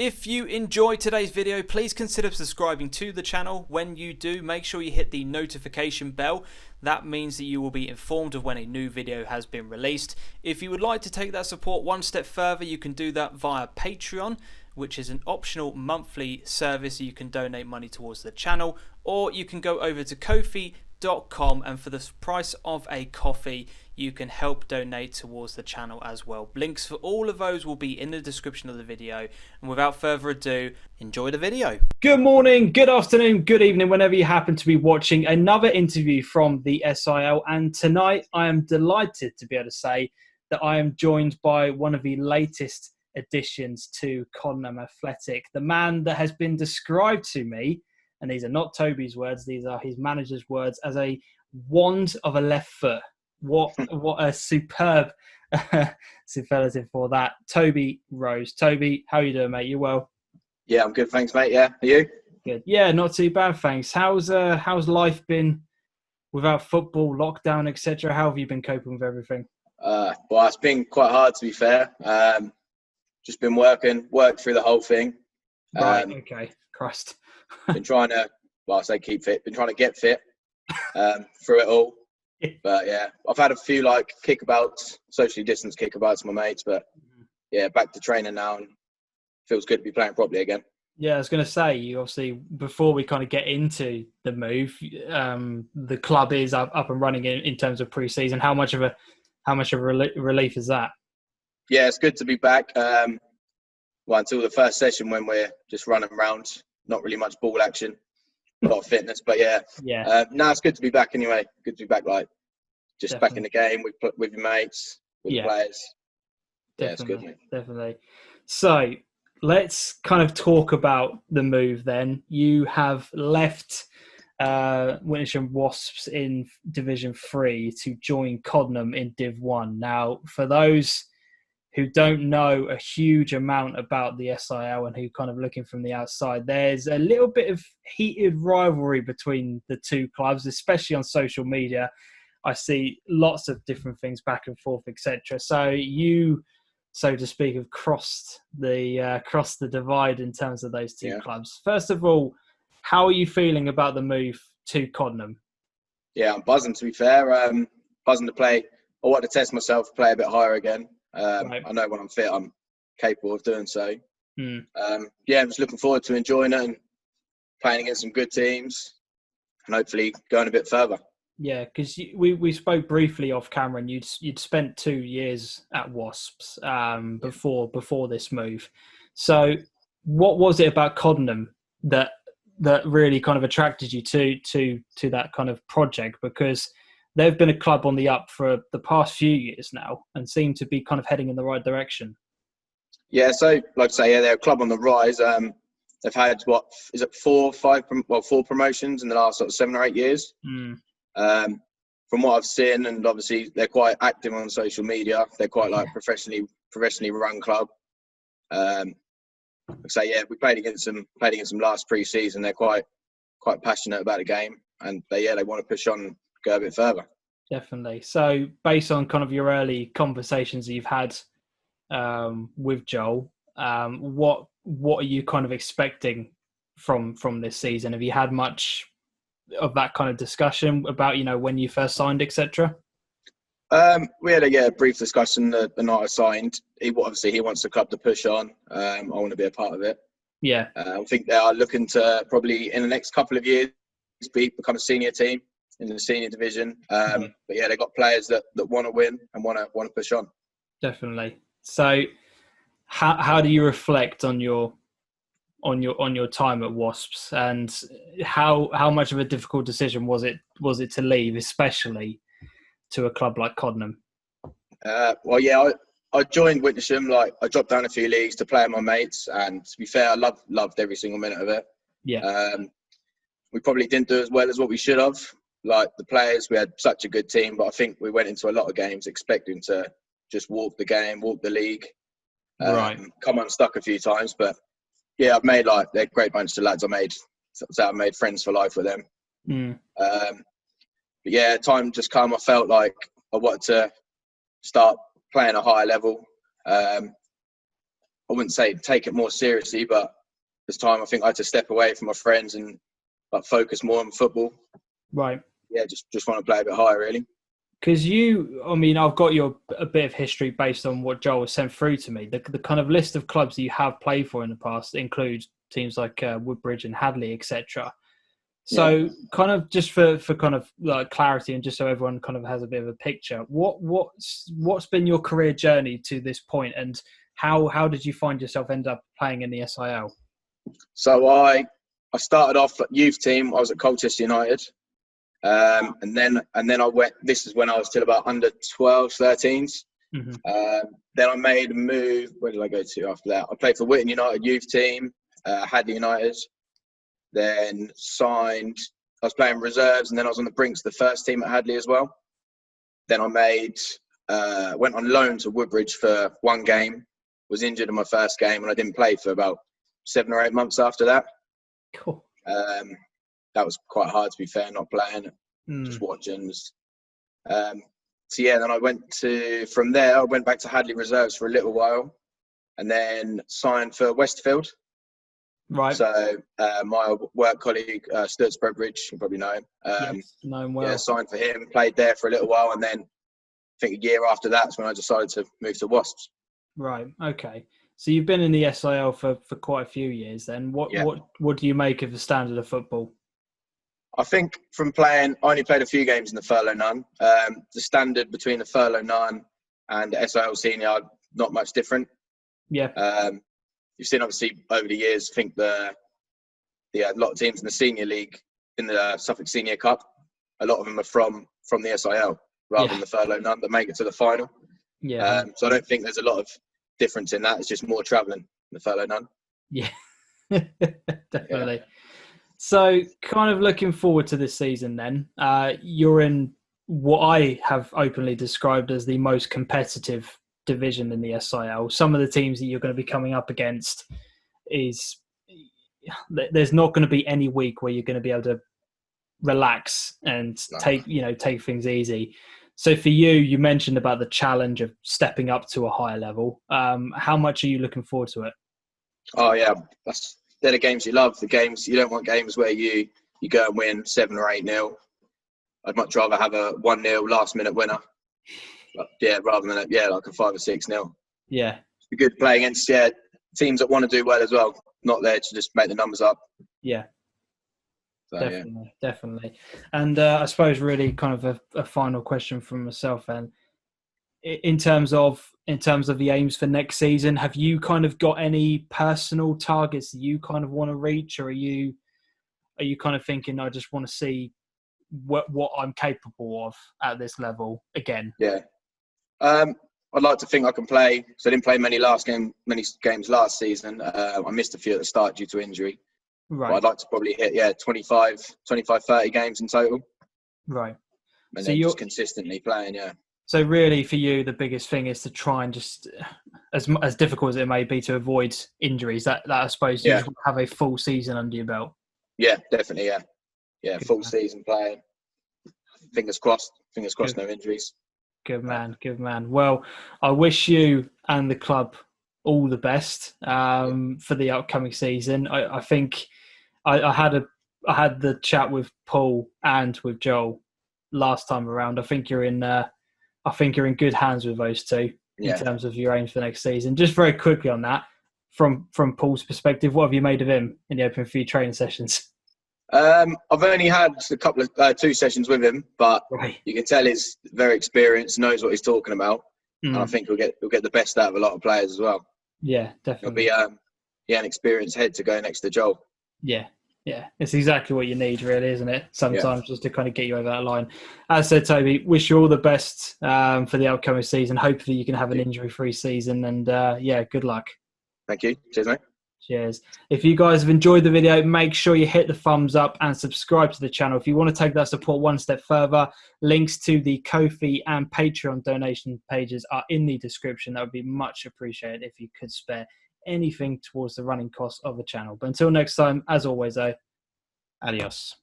If you enjoyed today's video, please consider subscribing to the channel. When you do, make sure you hit the notification bell. That means that you will be informed of when a new video has been released. If you would like to take that support one step further, you can do that via Patreon, which is an optional monthly service. You can donate money towards the channel, or you can go over to Ko-fi.com, and for the price of a coffee you can help donate towards the channel as well. Links for all of those will be in the description of the video, and without further ado, enjoy the video. Good morning, good afternoon, good evening, whenever you happen to be watching another interview from the SIL. And tonight I am delighted to be able to say that I am joined by one of the latest additions to Coddenham Athletic, the man that has been described to me, and these are not Toby's words, these are his manager's words, as a wand of a left foot. What a superb superlative for that. Toby Rose. Toby, how are you doing, mate? You well? Yeah, I'm good, thanks, mate. Yeah, are you? Good. Yeah, not too bad, thanks. How's life been without football, lockdown, etc.? How have you been coping with everything? Well, it's been quite hard, to be fair. Just been worked through the whole thing. Right, okay. Christ. Been trying to, well, I say keep fit, been trying to get fit through it all. But yeah, I've had a few kickabouts, socially distanced kickabouts with my mates, but yeah, back to training now, and feels good to be playing properly again. Yeah, I was going to say, you obviously, before we kind of get into the move, the club is up and running in terms of pre-season. How much of a relief is that? Yeah, it's good to be back. Well, until the first session when we're just running around, not really much ball action. A lot of fitness, but yeah. Now it's good to be back anyway. Good to be back, just Definitely. back in the game with your mates, with the players. Yeah, it's good, mate. Definitely. So let's kind of talk about the move then. You have left Witnesham Wasps in Division 3 to join Coddenham in Div 1. Now, for those who don't know a huge amount about the SIL and who kind of looking from the outside, there's a little bit of heated rivalry between the two clubs, especially on social media. I see lots of different things back and forth, etc. So you, so to speak, have crossed the divide in terms of those two clubs. First of all, how are you feeling about the move to Coddenham? Yeah, I'm buzzing, to be fair. Buzzing to play. I want to test myself, play a bit higher again. Right. I know when I'm fit, I'm capable of doing so. Mm. Yeah, I'm just looking forward to enjoying it and playing against some good teams and hopefully going a bit further. Yeah, because we spoke briefly off camera, and you'd spent 2 years at Wasps before this move. So what was it about Coddenham that really kind of attracted you to that kind of project? Because they've been a club on the up for the past few years now and seem to be kind of heading in the right direction. Yeah, so like I say, they're a club on the rise. They've had, four promotions in the last sort of 7 or 8 years. Mm. From what I've seen, and obviously they're quite active on social media. They're quite professionally run club. So yeah, we played against them last pre-season. They're quite passionate about the game, and they want to push on and go a bit further. Definitely. So based on kind of your early conversations that you've had with Joel, what are you kind of expecting from this season? Have you had much of that kind of discussion about, when you first signed, etc.? We had a brief discussion the night I signed. He wants the club to push on. I want to be a part of it. Yeah. I think they are looking to probably in the next couple of years become a senior team in the senior division. But yeah, they've got players that want to win and want to push on. Definitely. So how do you reflect on your time at Wasps, and how much of a difficult decision was it to leave, especially to a club like Coddenham? Well, yeah, I joined Witnesham. I dropped down a few leagues to play with my mates, and to be fair, I loved every single minute of it. Yeah. We probably didn't do as well as what we should have. The players, we had such a good team, but I think we went into a lot of games expecting to just walk the game, walk the league. Right. Come unstuck a few times, but yeah, I've made they're a great bunch of lads. I've made friends for life with them. Mm. But yeah, time just come. I felt like I wanted to start playing a higher level. I wouldn't say take it more seriously, but this time I think I had to step away from my friends and like focus more on football. Right. Yeah, just want to play a bit higher, really. Because I've got a bit of history based on what Joel has sent through to me. The kind of list of clubs that you have played for in the past includes teams like Woodbridge and Hadley, etc. So, kind of just for kind of like clarity and just so everyone kind of has a bit of a picture, what's been your career journey to this point, and how did you find yourself end up playing in the SIL? So I started off at youth team. I was at Colchester United. And then I went. This is when I was still about under 12s, 13s. Mm-hmm. Then I made a move. Where did I go to after that? I played for Witten United youth team, Hadley United. Then signed. I was playing reserves, and then I was on the brinks of the first team at Hadley as well. Then I went on loan to Woodbridge for one game. Was injured in my first game, and I didn't play for about 7 or 8 months after that. Cool. That was quite hard, to be fair, not playing, just watching. Then from there, I went back to Hadley Reserves for a little while and then signed for Westfield. Right. So my work colleague, Stuart Spreadbridge, you probably know him. Yes, know him well. Yeah, signed for him, played there for a little while, and then I think a year after that's when I decided to move to Wasps. Right, okay. So you've been in the SIL for quite a few years then. What do you make of the standard of football? I think from playing, I only played a few games in the Furlough None. The standard between the Furlough None and SIL Senior, not much different. Yeah. You've seen obviously over the years, I think a lot of teams in the Senior League, in the Suffolk Senior Cup, a lot of them are from the SIL rather than the Furlough None that make it to the final. Yeah. So I don't think there's a lot of difference in that. It's just more travelling in the Furlough None. Yeah, definitely. Yeah. So kind of looking forward to this season then, you're in what I have openly described as the most competitive division in the SIL. Some of the teams that you're going to be coming up against there's not going to be any week where you're going to be able to relax and take things easy. So for you mentioned about the challenge of stepping up to a higher level. How much are you looking forward to it? Oh yeah, they're the games you love. The games you don't want games where you go and win 7 or 8-0. I'd much rather have a 1-0 last minute winner. But rather than like a 5 or 6-0. Yeah, it's good to play against teams that want to do well as well. Not there to just make the numbers up. Yeah. So, definitely. And I suppose really kind of a final question from myself then. In terms of the aims for next season, have you kind of got any personal targets that you kind of want to reach, or are you kind of thinking I just want to see what I'm capable of at this level again? Yeah. I'd like to think I can play. So I didn't play many games last season. I missed a few at the start due to injury. Right. But I'd like to probably hit 25, 30 games in total. Right. And so then just consistently playing, yeah. So really for you, the biggest thing is to try and just, as difficult as it may be, to avoid injuries. That I suppose you just have a full season under your belt. Yeah, definitely, yeah. Yeah, good full season playing. Fingers crossed, no injuries. Good man. Well, I wish you and the club all the best for the upcoming season. I think I had the chat with Paul and with Joel last time around. I think you're in good hands with those two in terms of your aims for next season. Just very quickly on that, from Paul's perspective, what have you made of him in the open few training sessions? I've only had a couple of 2 sessions with him, but you can tell he's very experienced, knows what he's talking about, and I think we'll get the best out of a lot of players as well. Yeah, definitely. He'll be an experienced head to go next to Joel. Yeah, it's exactly what you need, really, isn't it? Sometimes just to kind of get you over that line. As I said, Toby, wish you all the best for the upcoming season. Hopefully, you can have an injury-free season, and good luck. Thank you. Cheers, mate. Cheers. If you guys have enjoyed the video, make sure you hit the thumbs up and subscribe to the channel. If you want to take that support one step further, links to the Ko-fi and Patreon donation pages are in the description. That would be much appreciated if you could spare anything towards the running costs of the channel. But until next time, as always, adios.